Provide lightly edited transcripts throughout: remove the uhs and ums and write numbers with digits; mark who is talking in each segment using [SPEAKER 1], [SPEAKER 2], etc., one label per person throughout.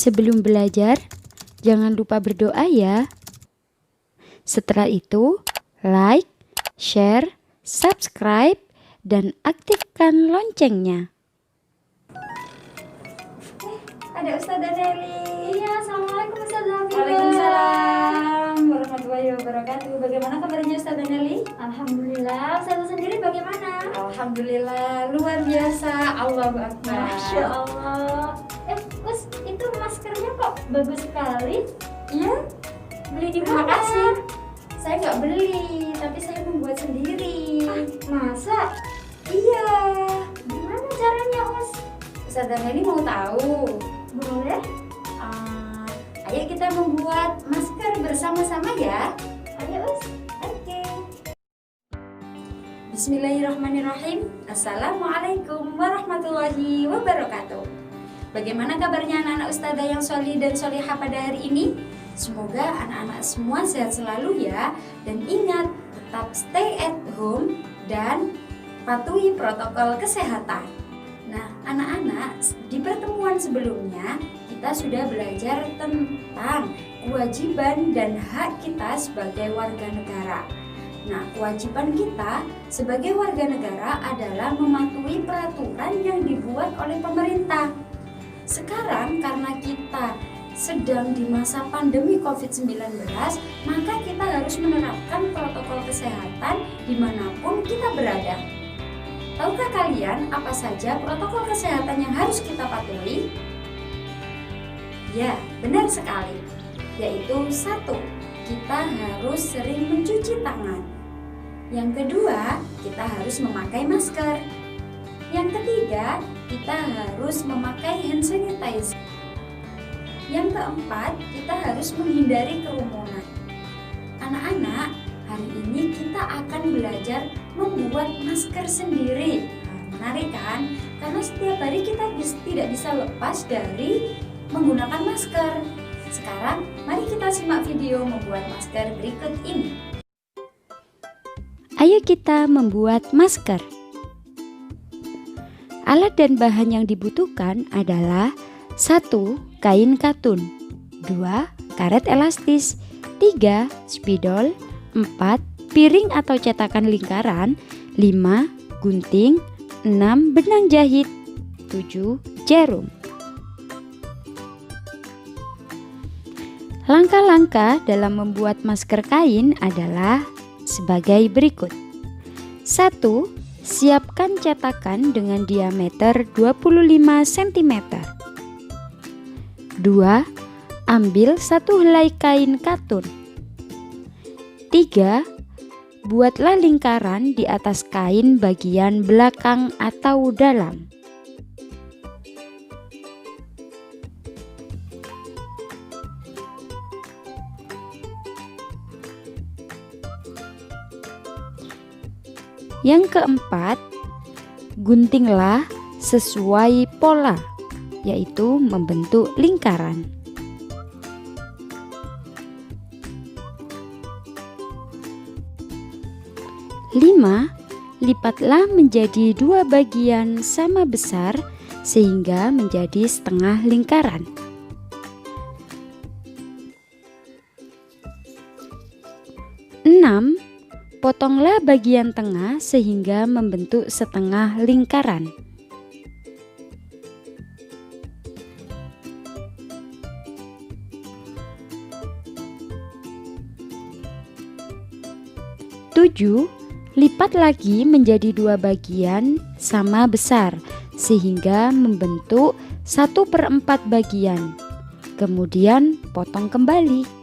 [SPEAKER 1] Sebelum belajar, jangan lupa berdoa ya. Setelah itu, like, share, subscribe, dan aktifkan loncengnya.
[SPEAKER 2] Ada Ustazah Nelly.
[SPEAKER 3] Iya, assalamualaikum Ustazah Hafifah.
[SPEAKER 2] Waalaikumsalam warahmatullahi wabarakatuh. Bagaimana kabarnya Ustazah Nelly?
[SPEAKER 3] Alhamdulillah. Ustazah sendiri bagaimana?
[SPEAKER 2] Alhamdulillah, luar biasa. Allahu Akbar.
[SPEAKER 3] Masya Allah. Us, itu maskernya kok bagus sekali.
[SPEAKER 2] Iya,
[SPEAKER 3] Beli di
[SPEAKER 2] terima
[SPEAKER 3] mana?
[SPEAKER 2] kasih. Saya nggak beli, tapi saya membuat sendiri.
[SPEAKER 3] Masa?
[SPEAKER 2] Iya.
[SPEAKER 3] Gimana caranya, Us?
[SPEAKER 2] Ustazah Nelly mau tahu?
[SPEAKER 3] Boleh?
[SPEAKER 2] Ayo kita membuat masker bersama-sama ya.
[SPEAKER 3] Ayo, Us.
[SPEAKER 2] Oke. Bismillahirrahmanirrahim. Assalamualaikum warahmatullahi wabarakatuh. Bagaimana kabarnya anak-anak ustazah yang sholih dan sholihah pada hari ini? Semoga anak-anak semua sehat selalu ya. Dan ingat, tetap stay at home dan patuhi protokol kesehatan. Nah, anak-anak, di pertemuan sebelumnya kita sudah belajar tentang kewajiban dan hak kita sebagai warga negara. Nah, kewajiban kita sebagai warga negara adalah mematuhi peraturan yang dibuat oleh pemerintah. Sekarang karena kita sedang di masa pandemi COVID-19, maka kita harus menerapkan protokol kesehatan dimanapun kita berada. Tahukah kalian apa saja protokol kesehatan yang harus kita patuhi? Ya, benar sekali. Yaitu 1, kita harus sering mencuci tangan. Yang kedua, kita harus memakai masker. Yang ketiga, kita harus memakai hand sanitizer. Yang keempat, kita harus menghindari kerumunan. Anak-anak, hari ini kita akan belajar membuat masker sendiri. Menarik kan? Karena setiap hari kita tidak bisa lepas dari menggunakan masker. Sekarang, mari kita simak video membuat masker berikut ini.
[SPEAKER 1] Ayo kita membuat masker. Alat dan bahan yang dibutuhkan adalah 1. Kain katun, 2. Karet elastis, 3. Spidol, 4. Piring atau cetakan lingkaran, 5. Gunting, 6. Benang jahit, 7. Jarum. Langkah-langkah dalam membuat masker kain adalah sebagai berikut. 1. Siapkan cetakan dengan diameter 25 cm. 2. Ambil 1 helai kain katun. 3. Buatlah lingkaran di atas kain bagian belakang atau dalam. 4. Guntinglah sesuai pola, yaitu membentuk lingkaran. 5. Lipatlah menjadi 2 bagian sama besar sehingga menjadi setengah lingkaran. 6. Potonglah bagian tengah sehingga membentuk setengah lingkaran. 7. Lipat lagi menjadi 2 bagian sama besar sehingga membentuk 1/4 bagian. Kemudian potong kembali.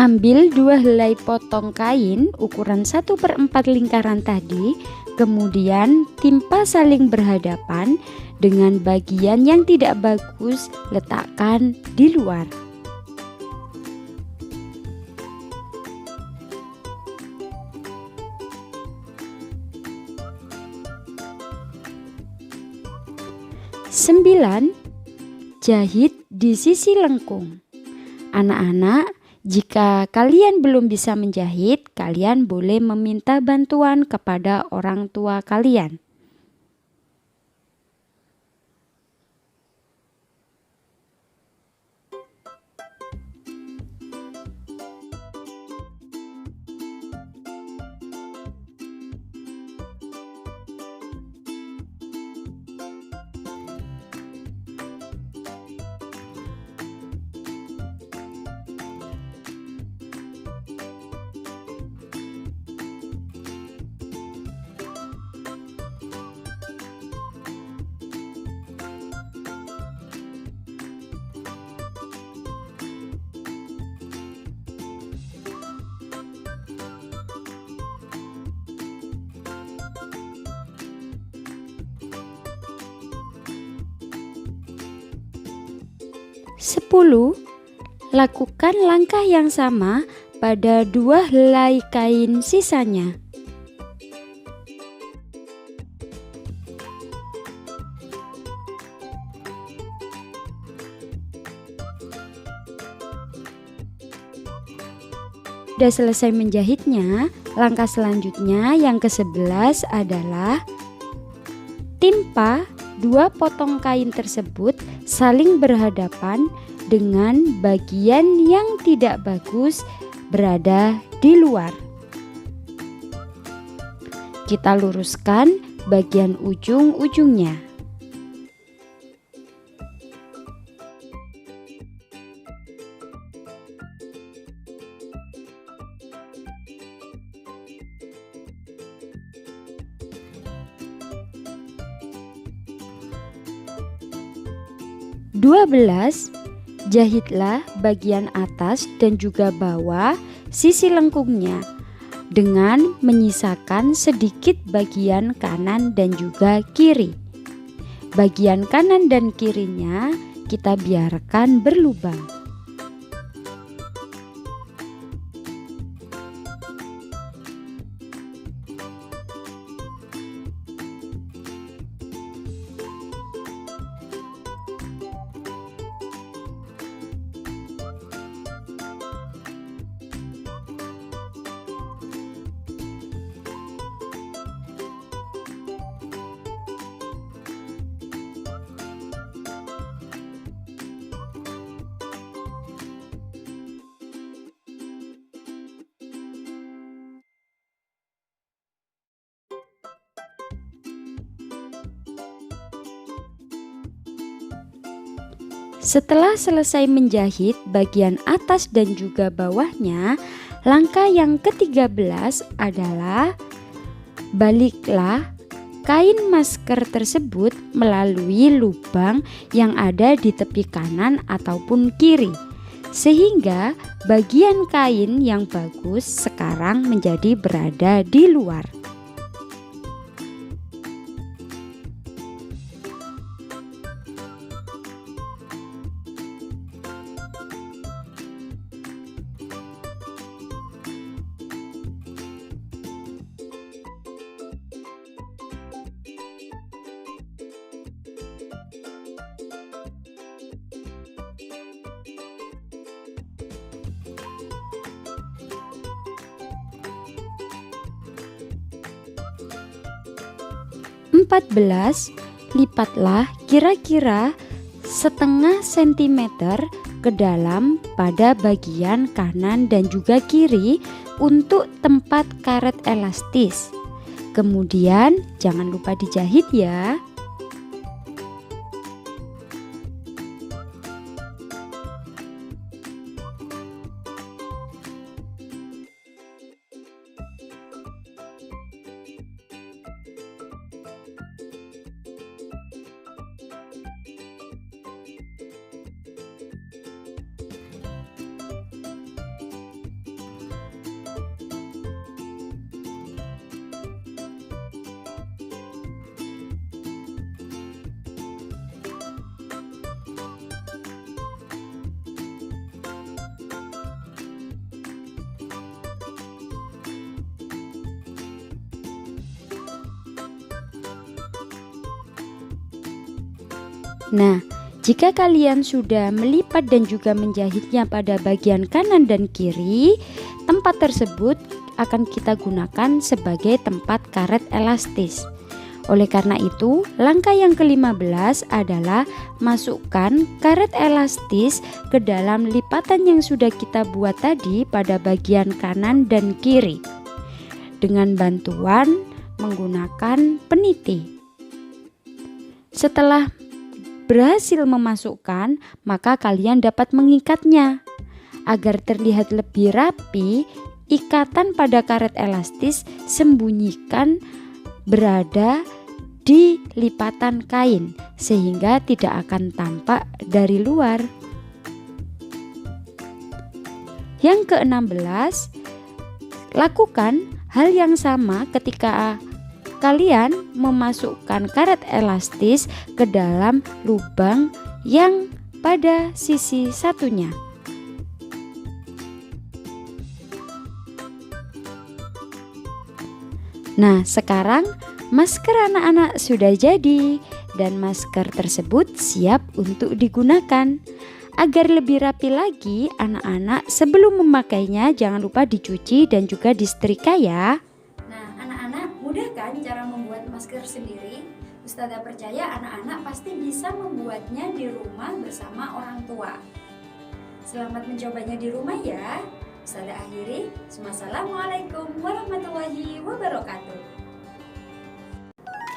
[SPEAKER 1] Ambil 2 helai potong kain ukuran 1/4 lingkaran tadi, kemudian timpa saling berhadapan dengan bagian yang tidak bagus letakkan di luar. Sembilan, jahit di sisi lengkung. Anak-anak, Jika kalian belum bisa menjahit, kalian boleh meminta bantuan kepada orang tua kalian. Sepuluh, lakukan langkah yang sama pada 2 helai kain sisanya. Sudah selesai menjahitnya, langkah selanjutnya yang ke-11 adalah timpa 2 potong kain tersebut saling berhadapan dengan bagian yang tidak bagus berada di luar. Kita luruskan bagian ujung-ujungnya. Jahitlah bagian atas dan juga bawah sisi lengkungnya dengan menyisakan sedikit bagian kanan dan juga kiri. Bagian kanan dan kirinya kita biarkan berlubang. Setelah selesai menjahit bagian atas dan juga bawahnya, langkah yang ke-13 adalah baliklah kain masker tersebut melalui lubang yang ada di tepi kanan ataupun kiri, sehingga bagian kain yang bagus sekarang menjadi berada di luar. Lipatlah kira-kira setengah sentimeter ke dalam pada bagian kanan dan juga kiri untuk tempat karet elastis. Kemudian jangan lupa dijahit ya. Nah, Jika kalian sudah melipat dan juga menjahitnya pada bagian kanan dan kiri, tempat tersebut akan kita gunakan sebagai tempat karet elastis. Oleh karena itu, langkah yang ke-15 adalah masukkan karet elastis ke dalam lipatan yang sudah kita buat tadi pada bagian kanan dan kiri dengan bantuan menggunakan peniti. Setelah berhasil memasukkan, maka kalian dapat mengikatnya. Agar terlihat lebih rapi, ikatan pada karet elastis sembunyikan berada di lipatan kain sehingga tidak akan tampak dari luar. Yang ke-16, lakukan hal yang sama ketika kalian memasukkan karet elastis ke dalam lubang yang pada sisi satunya. Nah, sekarang masker anak-anak sudah jadi dan masker tersebut siap untuk digunakan. Agar lebih rapi lagi, anak-anak sebelum memakainya jangan lupa dicuci dan juga disetrika ya.
[SPEAKER 2] Nah, anak-anak mudah kan cara membuat masker sendiri? Ustazah percaya anak-anak pasti bisa membuatnya di rumah bersama orang tua. Selamat mencobanya di rumah ya. Ustazah akhiri. Wassalamualaikum warahmatullahi wabarakatuh.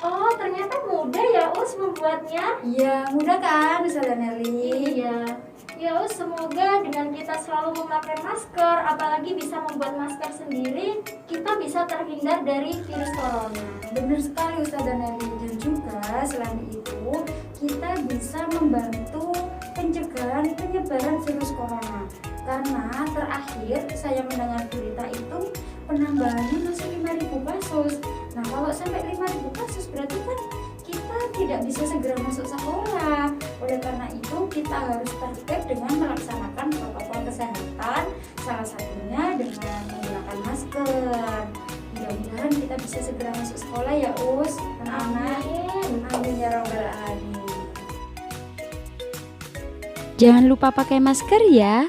[SPEAKER 3] Oh, ternyata mudah ya Us membuatnya.
[SPEAKER 2] Iya, mudah kan Ustazah Nelly?
[SPEAKER 3] Iya. Ya Us, semoga dengan kita selalu memakai masker, apalagi bisa membuat masker sendiri, kita bisa terhindar dari virus corona.
[SPEAKER 2] Benar sekali Ustazah Nelly. Dan juga selain itu kita bisa membantu pencegahan penyebaran virus corona. Karena terakhir saya mendengar berita itu penambahannya masih 5.000 kasus. Nah, kalau sampai 5.000 kasus berarti kan kita tidak bisa segera masuk sekolah. Oleh karena itu kita harus tertib dengan melaksanakan protokol kesehatan, salah satunya dengan menggunakan masker. Mudah-mudahan kita bisa segera masuk sekolah ya Us, anak-anak. Amin ya rabbal alamin.
[SPEAKER 1] Jangan lupa pakai masker ya.